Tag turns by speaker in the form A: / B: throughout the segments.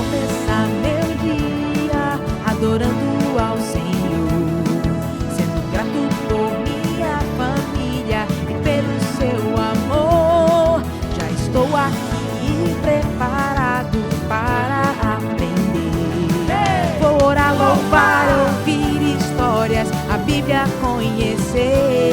A: começar meu dia adorando ao Senhor, sendo grato por minha família e pelo seu amor. Já estou aqui preparado para aprender. Vou orar, louvar, ouvir histórias, a Bíblia conhecer.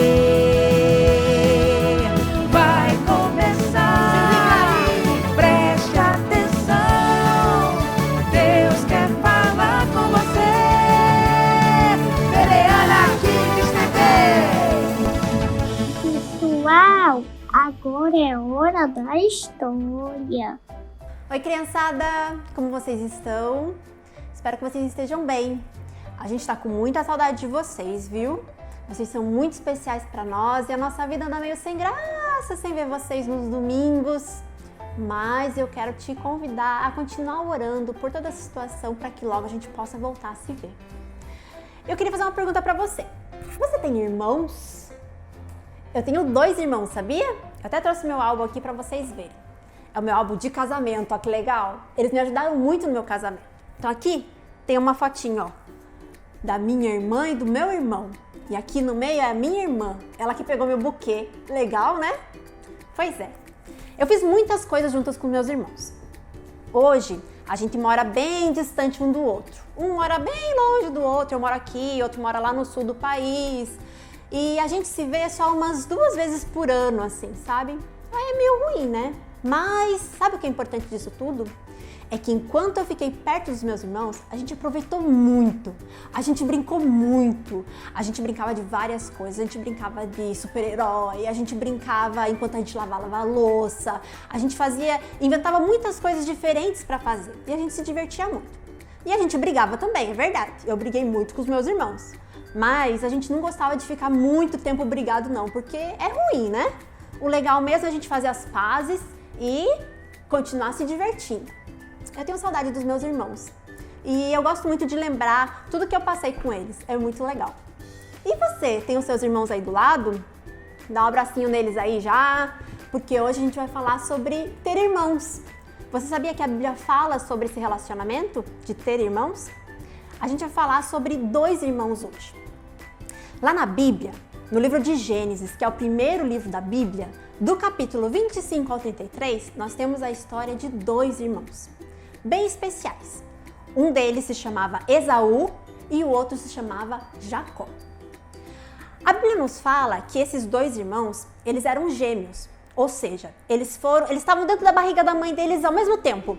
B: Agora é hora da história.
C: Oi, criançada! Como vocês estão? Espero que vocês estejam bem. A gente tá com muita saudade de vocês, viu? Vocês são muito especiais pra nós e a nossa vida anda meio sem graça sem ver vocês nos domingos. Mas eu quero te convidar a continuar orando por toda essa situação para que logo a gente possa voltar a se ver. Eu queria fazer uma pergunta pra você. Você tem irmãos? Eu tenho 2 irmãos, sabia? Eu até trouxe meu álbum aqui pra vocês verem. É o meu álbum de casamento, ó que legal. Eles me ajudaram muito no meu casamento. Então aqui tem uma fotinho, ó, da minha irmã e do meu irmão. E aqui no meio é a minha irmã, ela que pegou meu buquê. Legal, né? Pois é. Eu fiz muitas coisas juntas com meus irmãos. Hoje, a gente mora bem distante um do outro. Um mora bem longe do outro, eu moro aqui, outro mora lá no sul do país. E a gente se vê só umas 2 vezes por ano, assim, sabe? Aí é meio ruim, né? Mas sabe o que é importante disso tudo? É que enquanto eu fiquei perto dos meus irmãos, a gente aproveitou muito. A gente brincou muito. A gente brincava de várias coisas. A gente brincava de super-herói, a gente brincava enquanto a gente lavava a louça. A gente inventava muitas coisas diferentes pra fazer. E a gente se divertia muito. E a gente brigava também, é verdade. Eu briguei muito com os meus irmãos. Mas a gente não gostava de ficar muito tempo brigado não, porque é ruim, né? O legal mesmo é a gente fazer as pazes e continuar se divertindo. Eu tenho saudade dos meus irmãos e eu gosto muito de lembrar tudo que eu passei com eles, é muito legal. E você, tem os seus irmãos aí do lado? Dá um abracinho neles aí já, porque hoje a gente vai falar sobre ter irmãos. Você sabia que a Bíblia fala sobre esse relacionamento de ter irmãos? A gente vai falar sobre 2 irmãos hoje. Lá na Bíblia, no livro de Gênesis, que é o primeiro livro da Bíblia, do capítulo 25 ao 33, nós temos a história de 2 irmãos, bem especiais. Um deles se chamava Esaú e o outro se chamava Jacó. A Bíblia nos fala que esses 2 irmãos, eles eram gêmeos, ou seja, eles estavam dentro da barriga da mãe deles ao mesmo tempo.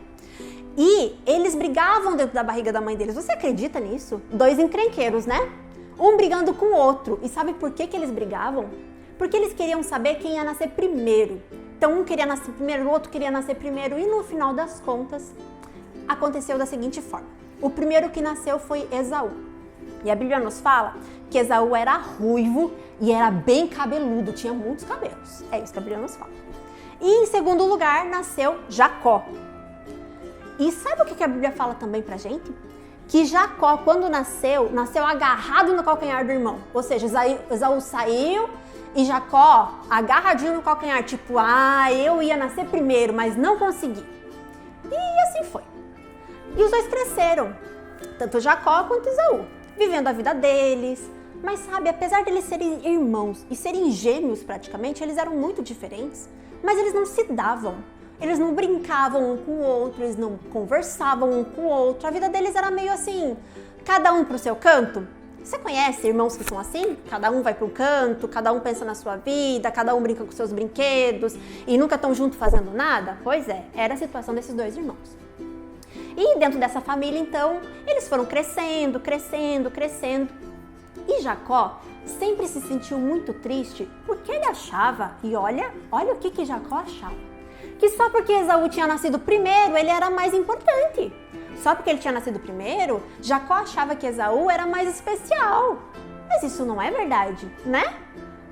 C: E eles brigavam dentro da barriga da mãe deles. Você acredita nisso? 2 encrenqueiros, né? Um brigando com o outro. E sabe por que eles brigavam? Porque eles queriam saber quem ia nascer primeiro. Então um queria nascer primeiro, o outro queria nascer primeiro. E no final das contas, aconteceu da seguinte forma. O primeiro que nasceu foi Esaú. E a Bíblia nos fala que Esaú era ruivo e era bem cabeludo, tinha muitos cabelos. É isso que a Bíblia nos fala. E em segundo lugar, nasceu Jacó. E sabe o que a Bíblia fala também pra gente? Que Jacó, quando nasceu agarrado no calcanhar do irmão. Ou seja, Esaú saiu e Jacó agarradinho no calcanhar, tipo, eu ia nascer primeiro, mas não consegui. E assim foi. E os 2 cresceram, tanto Jacó quanto Esaú, vivendo a vida deles. Mas sabe, apesar deles serem irmãos e serem gêmeos praticamente, eles eram muito diferentes, mas eles não se davam. Eles não brincavam um com o outro, eles não conversavam um com o outro. A vida deles era meio assim, cada um pro seu canto. Você conhece irmãos que são assim? Cada um vai pro canto, cada um pensa na sua vida, cada um brinca com seus brinquedos e nunca estão juntos fazendo nada? Pois é, era a situação desses 2 irmãos. E dentro dessa família, então, eles foram crescendo, crescendo, crescendo. E Jacó sempre se sentiu muito triste porque ele achava, e olha o que Jacó achava. Que só porque Esaú tinha nascido primeiro, ele era mais importante. Só porque ele tinha nascido primeiro, Jacó achava que Esaú era mais especial. Mas isso não é verdade, né?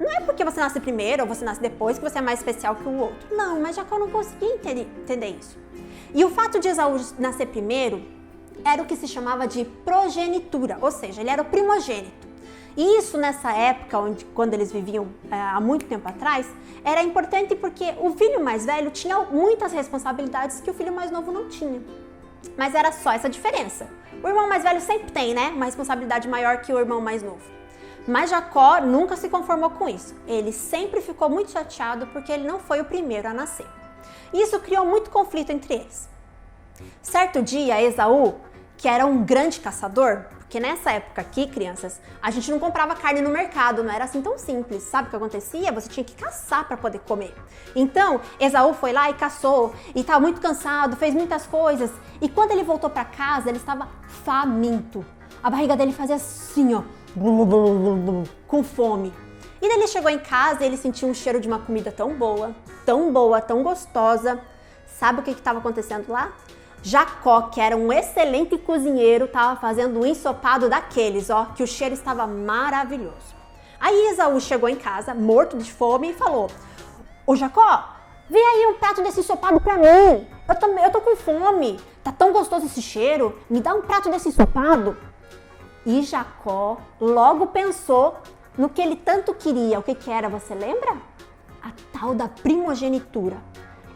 C: Não é porque você nasce primeiro ou você nasce depois que você é mais especial que o outro. Não, mas Jacó não conseguia entender isso. E o fato de Esaú nascer primeiro era o que se chamava de progenitura, ou seja, ele era o primogênito. E isso nessa época, quando eles viviam há muito tempo atrás, era importante porque o filho mais velho tinha muitas responsabilidades que o filho mais novo não tinha. Mas era só essa diferença. O irmão mais velho sempre tem, né? Uma responsabilidade maior que o irmão mais novo. Mas Jacó nunca se conformou com isso. Ele sempre ficou muito chateado porque ele não foi o primeiro a nascer. Isso criou muito conflito entre eles. Certo dia, Esaú, que era um grande caçador, porque nessa época aqui, crianças, a gente não comprava carne no mercado, não era assim tão simples. Sabe o que acontecia? Você tinha que caçar para poder comer. Então, Esaú foi lá e caçou, e estava muito cansado, fez muitas coisas. E quando ele voltou para casa, ele estava faminto. A barriga dele fazia assim, ó, com fome. E daí ele chegou em casa e ele sentiu um cheiro de uma comida tão boa, tão gostosa. Sabe o que estava acontecendo lá? Jacó, que era um excelente cozinheiro, estava fazendo um ensopado daqueles, ó, que o cheiro estava maravilhoso. Aí Esaú chegou em casa, morto de fome, e falou: ô Jacó, vê aí um prato desse ensopado pra mim. Eu tô com fome. Tá tão gostoso esse cheiro. Me dá um prato desse ensopado. E Jacó logo pensou no que ele tanto queria. O que era, você lembra? A tal da primogenitura.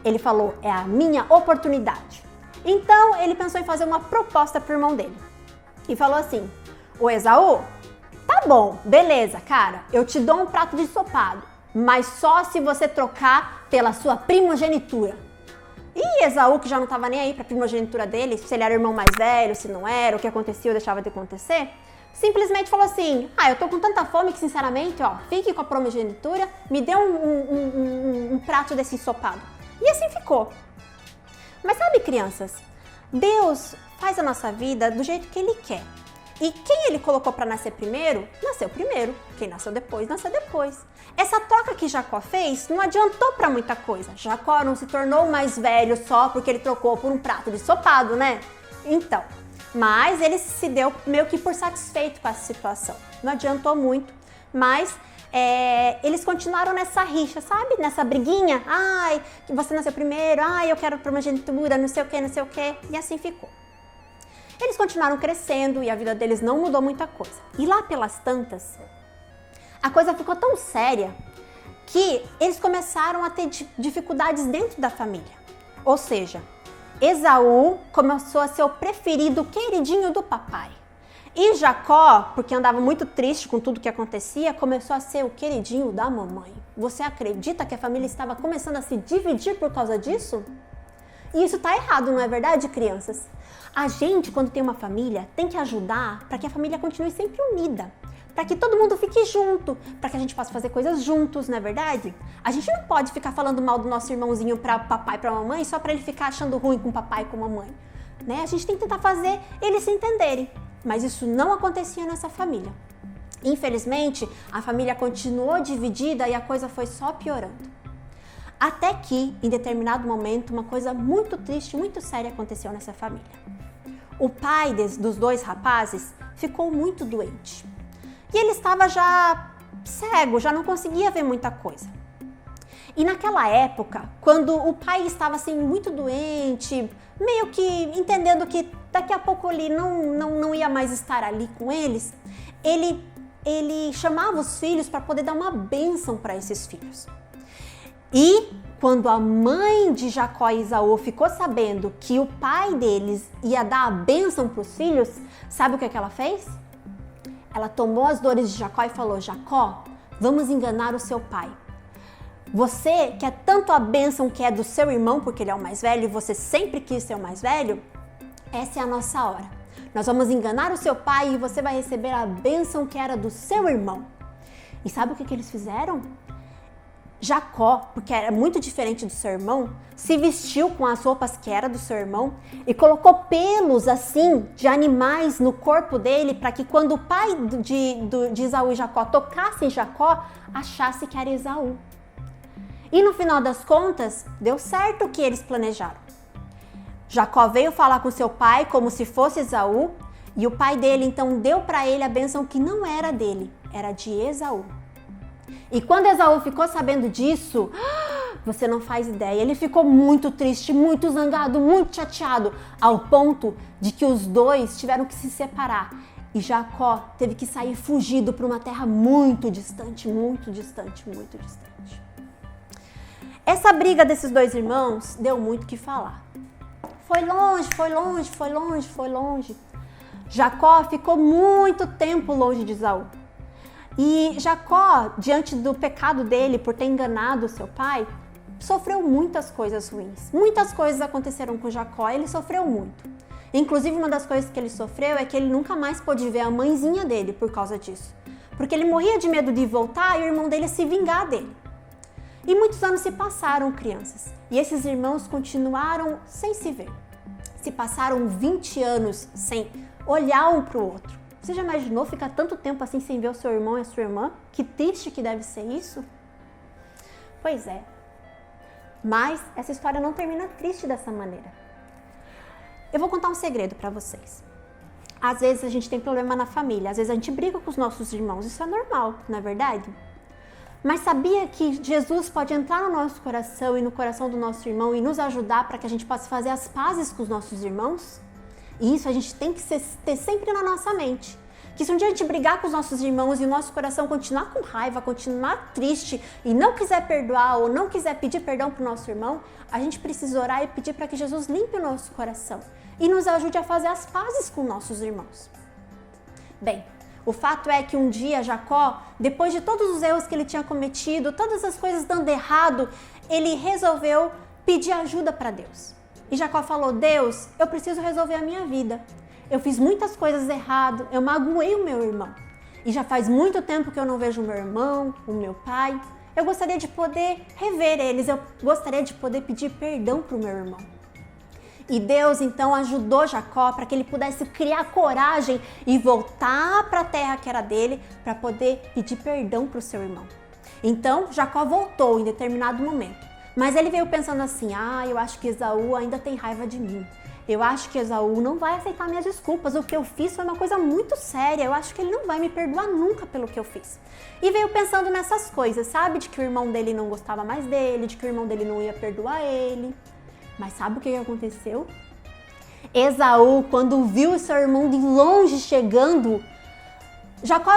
C: Ele falou: é a minha oportunidade. Então ele pensou em fazer uma proposta pro irmão dele. E falou assim: ô Esaú, tá bom, beleza, cara, eu te dou um prato de ensopado, mas só se você trocar pela sua primogenitura. E Esaú, que já não tava nem aí pra primogenitura dele, se ele era o irmão mais velho, se não era, o que acontecia ou deixava de acontecer, simplesmente falou assim: eu tô com tanta fome que, sinceramente, ó, fique com a primogenitura, me dê um prato desse ensopado. E assim ficou. Mas sabe, crianças, Deus faz a nossa vida do jeito que Ele quer. E quem Ele colocou para nascer primeiro, nasceu primeiro. Quem nasceu depois, nasceu depois. Essa troca que Jacó fez não adiantou para muita coisa. Jacó não se tornou mais velho só porque ele trocou por um prato de ensopado, né? Então, mas ele se deu meio que por satisfeito com essa situação. Não adiantou muito, mas eles continuaram nessa rixa, sabe? Nessa briguinha. Ai, que você nasceu primeiro. Ai, eu quero primogenitura, não sei o que, não sei o que. E assim ficou. Eles continuaram crescendo e a vida deles não mudou muita coisa. E lá pelas tantas, a coisa ficou tão séria que eles começaram a ter dificuldades dentro da família. Ou seja, Esaú começou a ser o preferido, o queridinho do papai. E Jacó, porque andava muito triste com tudo que acontecia, começou a ser o queridinho da mamãe. Você acredita que a família estava começando a se dividir por causa disso? E isso tá errado, não é verdade, crianças? A gente, quando tem uma família, tem que ajudar para que a família continue sempre unida. Para que todo mundo fique junto, para que a gente possa fazer coisas juntos, não é verdade? A gente não pode ficar falando mal do nosso irmãozinho para papai e para mamãe só para ele ficar achando ruim com papai e com mamãe. Né? A gente tem que tentar fazer eles se entenderem. Mas isso não acontecia nessa família. Infelizmente, a família continuou dividida e a coisa foi só piorando. Até que, em determinado momento, uma coisa muito triste, muito séria aconteceu nessa família. O pai dos dois rapazes ficou muito doente. E ele estava já cego, já não conseguia ver muita coisa. E naquela época, quando o pai estava assim muito doente, meio que entendendo que daqui a pouco ele não ia mais estar ali com eles, ele chamava os filhos para poder dar uma bênção para esses filhos. E quando a mãe de Jacó e Esaú ficou sabendo que o pai deles ia dar a bênção para os filhos, sabe o que ela fez? Ela tomou as dores de Jacó e falou: Jacó, vamos enganar o seu pai. Você quer tanto a bênção que é do seu irmão, porque ele é o mais velho e você sempre quis ser o mais velho? Essa é a nossa hora. Nós vamos enganar o seu pai e você vai receber a bênção que era do seu irmão. E sabe o que eles fizeram? Jacó, porque era muito diferente do seu irmão, se vestiu com as roupas que era do seu irmão e colocou pelos assim de animais no corpo dele para que quando o pai de Esaú e Jacó tocasse em Jacó, achasse que era Esaú. E no final das contas, deu certo o que eles planejaram. Jacó veio falar com seu pai como se fosse Esaú e o pai dele então deu para ele a bênção que não era dele, era de Esaú. E quando Esaú ficou sabendo disso, você não faz ideia, ele ficou muito triste, muito zangado, muito chateado, ao ponto de que os dois tiveram que se separar. E Jacó teve que sair fugido para uma terra muito distante, muito distante, muito distante. Essa briga desses dois irmãos deu muito o que falar. Foi longe, foi longe, foi longe, foi longe. Jacó ficou muito tempo longe de Esaú. E Jacó, diante do pecado dele por ter enganado seu pai, sofreu muitas coisas ruins. Muitas coisas aconteceram com Jacó, ele sofreu muito. Inclusive, uma das coisas que ele sofreu é que ele nunca mais pôde ver a mãezinha dele por causa disso. Porque ele morria de medo de voltar e o irmão dele se vingar dele. E muitos anos se passaram, crianças. E esses irmãos continuaram sem se ver. Se passaram 20 anos sem olhar um para o outro. Você já imaginou ficar tanto tempo assim sem ver o seu irmão e a sua irmã? Que triste que deve ser isso? Pois é. Mas essa história não termina triste dessa maneira. Eu vou contar um segredo para vocês. Às vezes a gente tem problema na família, às vezes a gente briga com os nossos irmãos, isso é normal, não é verdade? Mas sabia que Jesus pode entrar no nosso coração e no coração do nosso irmão e nos ajudar para que a gente possa fazer as pazes com os nossos irmãos? E isso a gente tem que ter sempre na nossa mente. Que se um dia a gente brigar com os nossos irmãos e o nosso coração continuar com raiva, continuar triste e não quiser perdoar ou não quiser pedir perdão para o nosso irmão, a gente precisa orar e pedir para que Jesus limpe o nosso coração e nos ajude a fazer as pazes com nossos irmãos. Bem, o fato é que um dia Jacó, depois de todos os erros que ele tinha cometido, todas as coisas dando errado, ele resolveu pedir ajuda para Deus. E Jacó falou: Deus, eu preciso resolver a minha vida. Eu fiz muitas coisas erradas, eu magoei o meu irmão. E já faz muito tempo que eu não vejo o meu irmão, o meu pai. Eu gostaria de poder rever eles, eu gostaria de poder pedir perdão para o meu irmão. E Deus então ajudou Jacó para que ele pudesse criar coragem e voltar para a terra que era dele para poder pedir perdão para o seu irmão. Então Jacó voltou em determinado momento, mas ele veio pensando assim: eu acho que Esaú ainda tem raiva de mim. Eu acho que Esaú não vai aceitar minhas desculpas, o que eu fiz foi uma coisa muito séria, eu acho que ele não vai me perdoar nunca pelo que eu fiz. E veio pensando nessas coisas, sabe? De que o irmão dele não gostava mais dele, de que o irmão dele não ia perdoar ele. Mas sabe o que aconteceu? Esaú, quando viu o seu irmão de longe chegando, Jacó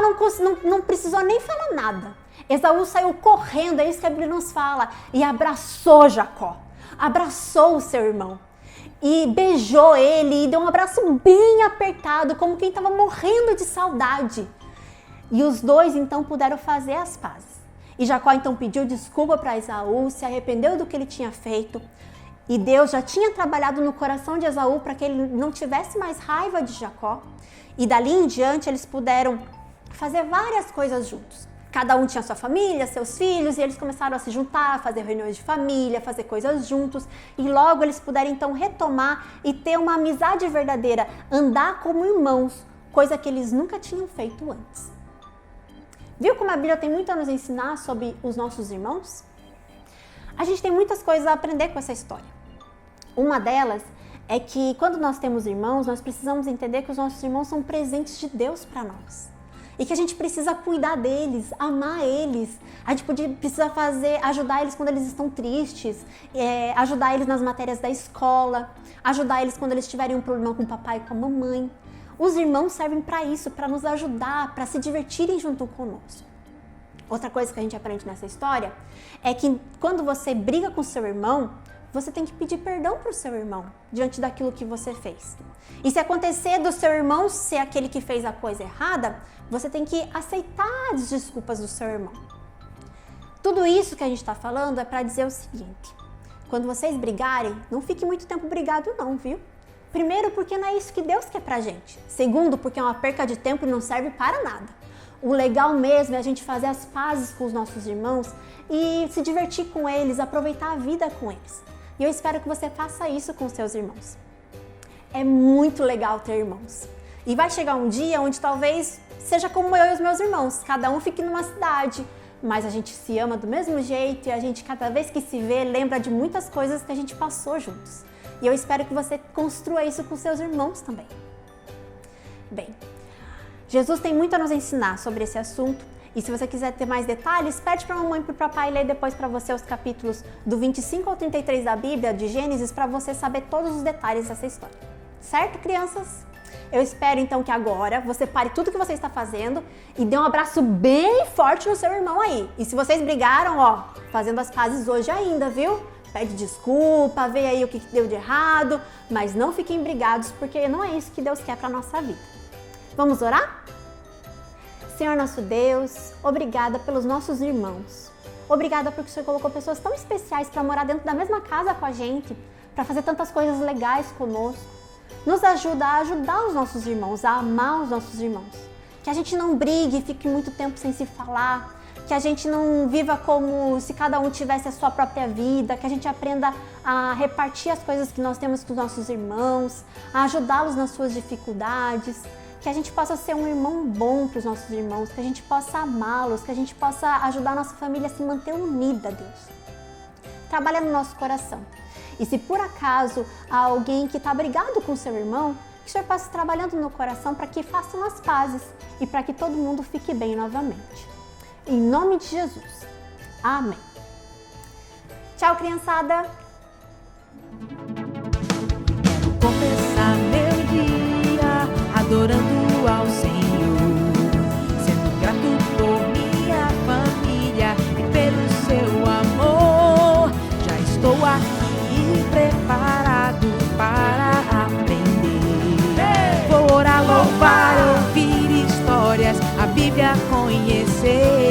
C: não precisou nem falar nada. Esaú saiu correndo, é isso que a Bíblia nos fala, e abraçou Jacó, abraçou o seu irmão. E beijou ele e deu um abraço bem apertado, como quem estava morrendo de saudade. E os dois então puderam fazer as pazes. E Jacó então pediu desculpa para Esaú, se arrependeu do que ele tinha feito. E Deus já tinha trabalhado no coração de Esaú para que ele não tivesse mais raiva de Jacó. E dali em diante eles puderam fazer várias coisas juntos. Cada um tinha sua família, seus filhos, e eles começaram a se juntar, fazer reuniões de família, fazer coisas juntos. E logo eles puderam então retomar e ter uma amizade verdadeira, andar como irmãos, coisa que eles nunca tinham feito antes. Viu como a Bíblia tem muito a nos ensinar sobre os nossos irmãos? A gente tem muitas coisas a aprender com essa história. Uma delas é que quando nós temos irmãos, nós precisamos entender que os nossos irmãos são presentes de Deus para nós. E que a gente precisa cuidar deles, amar eles. A gente precisa ajudar eles quando eles estão tristes, ajudar eles nas matérias da escola, ajudar eles quando eles tiverem um problema com o papai e com a mamãe. Os irmãos servem para isso, para nos ajudar, para se divertirem junto conosco. Outra coisa que a gente aprende nessa história é que quando você briga com seu irmão, você tem que pedir perdão para o seu irmão diante daquilo que você fez. E se acontecer do seu irmão ser aquele que fez a coisa errada, você tem que aceitar as desculpas do seu irmão. Tudo isso que a gente está falando é para dizer o seguinte: quando vocês brigarem, não fique muito tempo brigado não, viu? Primeiro, porque não é isso que Deus quer pra gente. Segundo, porque é uma perca de tempo e não serve para nada. O legal mesmo é a gente fazer as pazes com os nossos irmãos e se divertir com eles, aproveitar a vida com eles. E eu espero que você faça isso com seus irmãos. É muito legal ter irmãos. E vai chegar um dia onde talvez seja como eu e os meus irmãos. Cada um fique numa cidade, mas a gente se ama do mesmo jeito e a gente, cada vez que se vê, lembra de muitas coisas que a gente passou juntos. E eu espero que você construa isso com seus irmãos também. Bem, Jesus tem muito a nos ensinar sobre esse assunto. E se você quiser ter mais detalhes, pede para a mamãe e para o papai ler depois para você os capítulos do 25 ao 33 da Bíblia, de Gênesis, para você saber todos os detalhes dessa história. Certo, crianças? Eu espero então que agora você pare tudo que você está fazendo e dê um abraço bem forte no seu irmão aí. E se vocês brigaram, fazendo as pazes hoje ainda, viu? pede desculpa, vê aí o que deu de errado, mas não fiquem brigados, porque não é isso que Deus quer para nossa vida. Vamos orar? Senhor nosso Deus, obrigada pelos nossos irmãos. Obrigada porque o Senhor colocou pessoas tão especiais para morar dentro da mesma casa com a gente, para fazer tantas coisas legais conosco. Nos ajuda a ajudar os nossos irmãos, a amar os nossos irmãos. Que a gente não brigue e fique muito tempo sem se falar, que a gente não viva como se cada um tivesse a sua própria vida, que a gente aprenda a repartir as coisas que nós temos com os nossos irmãos, a ajudá-los nas suas dificuldades, que a gente possa ser um irmão bom para os nossos irmãos, que a gente possa amá-los, que a gente possa ajudar a nossa família a se manter unida, Deus. Trabalha no nosso coração. E se por acaso há alguém que está brigado com o seu irmão, que o Senhor possa trabalhando no coração para que façam as pazes e para que todo mundo fique bem novamente. Em nome de Jesus. Amém. Tchau, criançada.
A: Quero começar meu dia adorando ao Senhor, sendo grato por minha família e pelo seu amor. Já estou aqui preparado para aprender. Vou orar, louvar, ouvir histórias, a Bíblia conhecer.